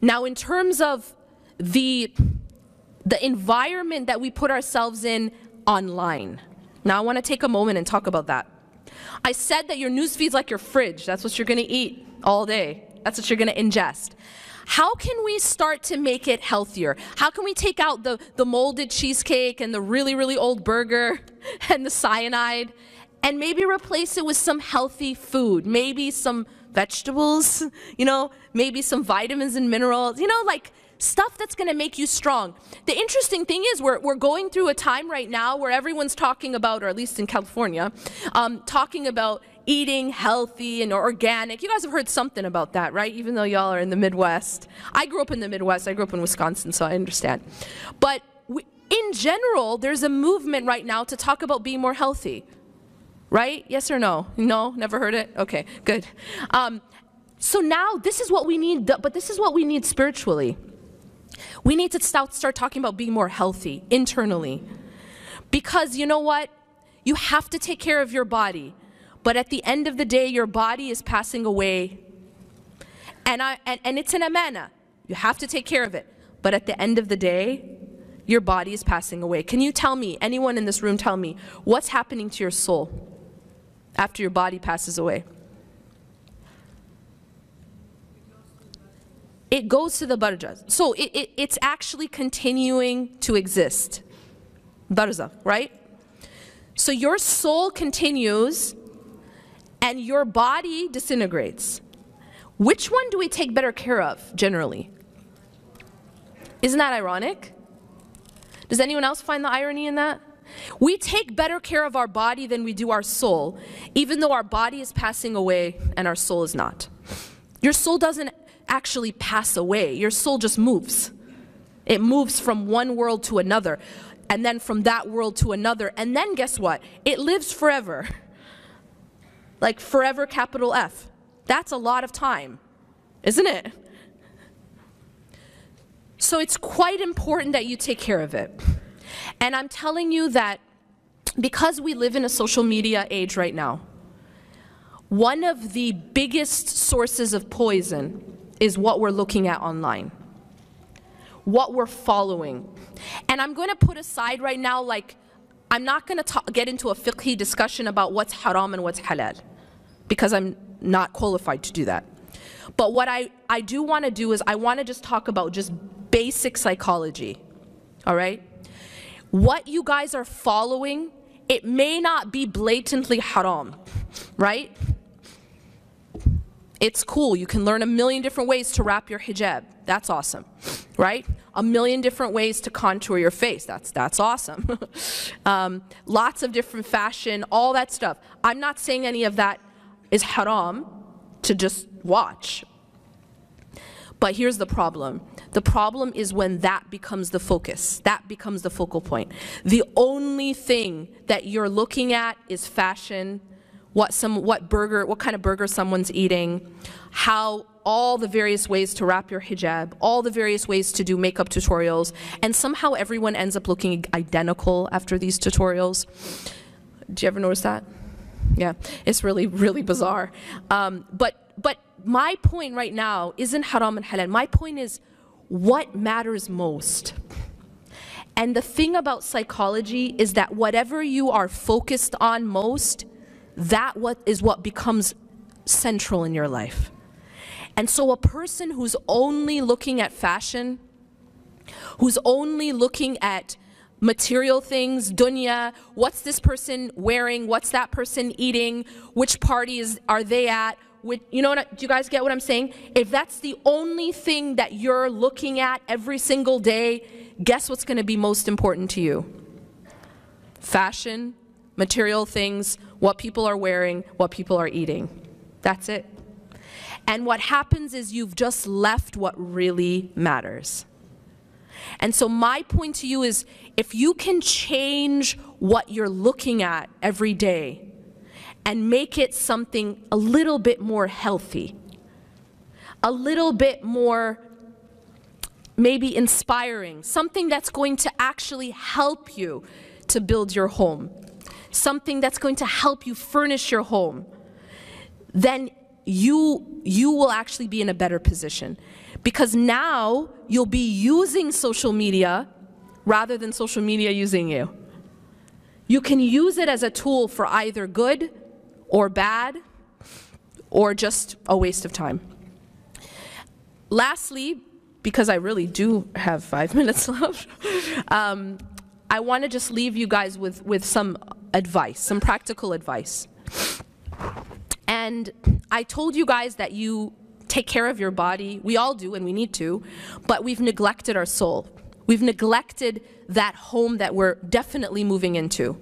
Now, in terms of the environment that we put ourselves in online, now I want to take a moment and talk about that. I said that your news feed's like your fridge. That's what you're going to eat all day. That's what you're going to ingest. How can we start to make it healthier? How can we take out the molded cheesecake and the really, really old burger and the cyanide and maybe replace it with some healthy food? Maybe some vegetables, you know, maybe some vitamins and minerals, you know, like stuff that's going to make you strong. The interesting thing is we're going through a time right now where everyone's talking about, or at least in California, talking about eating healthy and organic. You guys have heard something about that, right? Even though y'all are in the Midwest. I grew up in the Midwest. I grew up in Wisconsin, so I understand. But in general, there's a movement right now to talk about being more healthy. Right? Yes or no? No? Never heard it? Okay, good. So now this is what we need, but this is what we need spiritually. We need to start talking about being more healthy internally. Because you know what? You have to take care of your body. But at the end of the day, your body is passing away. And it's an amana. You have to take care of it. But at the end of the day, your body is passing away. Can you tell me, anyone in this room tell me, what's happening to your soul after your body passes away? It goes to the barzakh. So it's actually continuing to exist. Barzakh, right? So your soul continues and your body disintegrates. Which one do we take better care of, generally? Isn't that ironic? Does anyone else find the irony in that? We take better care of our body than we do our soul, even though our body is passing away and our soul is not. Your soul doesn't actually pass away. Your soul just moves. It moves from one world to another, and then from that world to another, and then guess what? It lives forever. Like forever, capital F. That's a lot of time, isn't it? So it's quite important that you take care of it. And I'm telling you that because we live in a social media age right now, one of the biggest sources of poison is what we're looking at online, what we're following. And I'm going to put aside right now, like, I'm not going to get into a fiqhi discussion about what's haram and what's halal, because I'm not qualified to do that. But what I do want to do is I want to just talk about just basic psychology, all right? What you guys are following, it may not be blatantly haram, right? It's cool. You can learn a million different ways to wrap your hijab. That's awesome, right? A million different ways to contour your face. That's awesome. Lots of different fashion, all that stuff. I'm not saying any of that is haram to just watch. But here's the problem. The problem is when that becomes the focus. That becomes the focal point. The only thing that you're looking at is fashion, what kind of burger someone's eating, how all the various ways to wrap your hijab, all the various ways to do makeup tutorials, and somehow everyone ends up looking identical after these tutorials. Do you ever notice that? Yeah, it's really, really bizarre. But my point right now isn't haram and halal. My point is what matters most. And the thing about psychology is that whatever you are focused on most, that is what becomes central in your life. And so a person who's only looking at fashion, who's only looking at material things, dunya, what's this person wearing, what's that person eating, which parties are they at, you know what, do you guys get what I'm saying? If that's the only thing that you're looking at every single day, guess what's going to be most important to you? Fashion, material things, what people are wearing, what people are eating. That's it. And what happens is you've just left what really matters. And so my point to you is, if you can change what you're looking at every day and make it something a little bit more healthy, a little bit more maybe inspiring, something that's going to actually help you to build your home, something that's going to help you furnish your home, then you will actually be in a better position. Because now you'll be using social media rather than social media using you. You can use it as a tool for either good or bad or just a waste of time. Lastly, because I really do have 5 minutes left, I want to just leave you guys with some advice, some practical advice. And I told you guys that you take care of your body. We all do, and we need to, but we've neglected our soul. We've neglected that home that we're definitely moving into.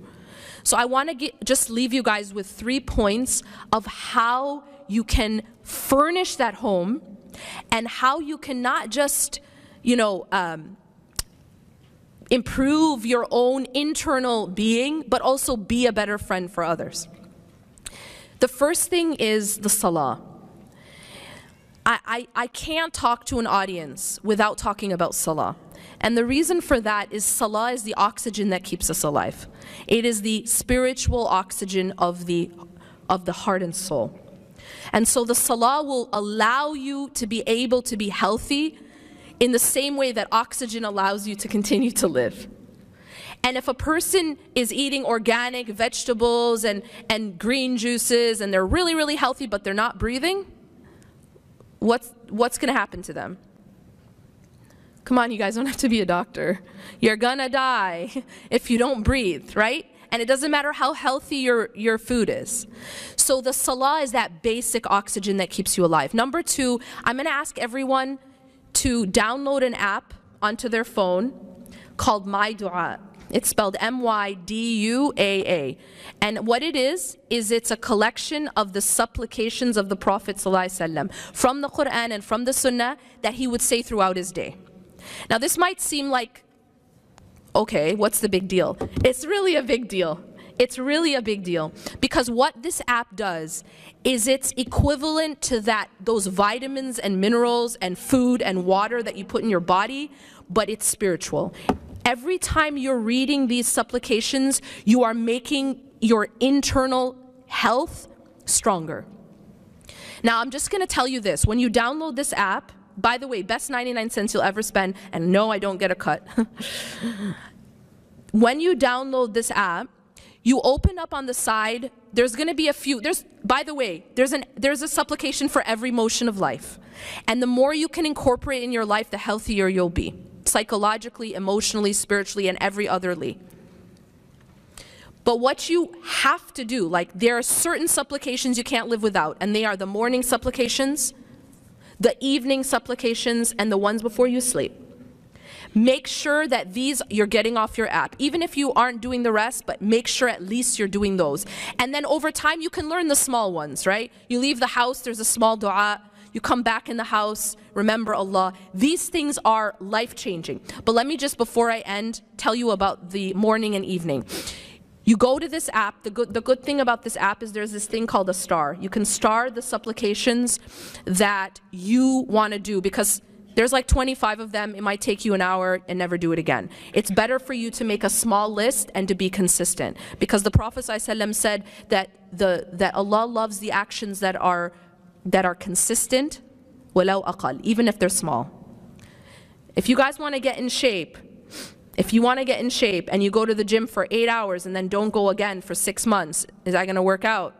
So I want to just leave you guys with 3 points of how you can furnish that home and how you can not just, improve your own internal being, but also be a better friend for others. The first thing is the salah. I can't talk to an audience without talking about salah. And the reason for that is salah is the oxygen that keeps us alive. It is the spiritual oxygen of the heart and soul. And so the salah will allow you to be able to be healthy in the same way that oxygen allows you to continue to live. And if a person is eating organic vegetables and green juices and they're really, really healthy but they're not breathing, what's going to happen to them? Come on, you guys don't have to be a doctor. You're gonna die if you don't breathe, right? And it doesn't matter how healthy your food is. So the salah is that basic oxygen that keeps you alive. Number 2, I'm gonna ask everyone to download an app onto their phone called My Dua. It's spelled M-Y-D-U-A-A. And what it is it's a collection of the supplications of the Prophet ﷺ from the Quran and from the Sunnah that he would say throughout his day. Now this might seem like, okay, what's the big deal? It's really a big deal. It's really a big deal. Because what this app does is it's equivalent to those vitamins and minerals and food and water that you put in your body, but it's spiritual. Every time you're reading these supplications, you are making your internal health stronger. Now, I'm just going to tell you this. When you download this app, by the way, best 99 cents you'll ever spend, and no, I don't get a cut. When you download this app, you open up on the side, there's going to be a few, by the way, there's a supplication for every motion of life. And the more you can incorporate in your life, the healthier you'll be. Psychologically, emotionally, spiritually, and every otherly. But what you have to do, like there are certain supplications you can't live without, and they are the morning supplications, the evening supplications, and the ones before you sleep. Make sure that these you're getting off your app, even if you aren't doing the rest, but make sure at least you're doing those. And then over time you can learn the small ones, right? You leave the house, there's a small dua. You come back in the house, remember Allah. These things are life-changing. But let me just, before I end, tell you about the morning and evening. You go to this app. The good thing about this app is there's this thing called a star. You can star the supplications that you want to do, because there's like 25 of them. It might take you an hour and never do it again. It's better for you to make a small list and to be consistent, because the Prophet ﷺ said that Allah loves the actions that are consistent, walau aqal, even if they're small. If you guys want to get in shape, if you want to get in shape and you go to the gym for 8 hours and then don't go again for 6 months, is that going to work out?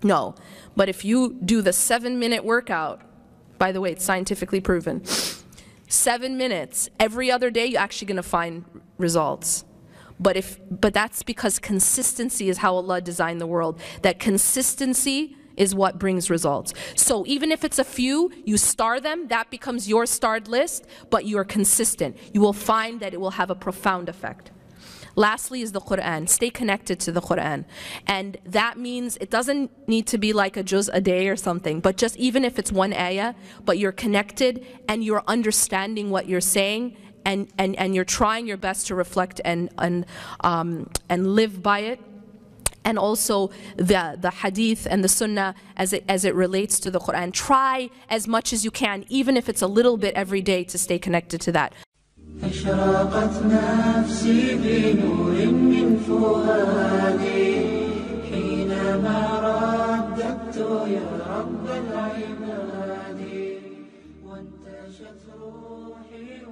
No. But if you do the 7-minute workout, by the way, it's scientifically proven, 7 minutes every other day, you're actually going to find results. But that's because consistency is how Allah designed the world. That consistency is what brings results. So even if it's a few, you star them, that becomes your starred list, but you're consistent. You will find that it will have a profound effect. Lastly is the Quran. Stay connected to the Quran. And that means it doesn't need to be like a juz a day or something, but just even if it's one ayah, but you're connected and you're understanding what you're saying, and you're trying your best to reflect and live by it. And also the hadith and the sunnah as it relates to the Quran. Try as much as you can, even if it's a little bit every day, to stay connected to that. أشرقت نفسي بنور من فؤادي حينما رددت يا رب العباد. وانتشت روحي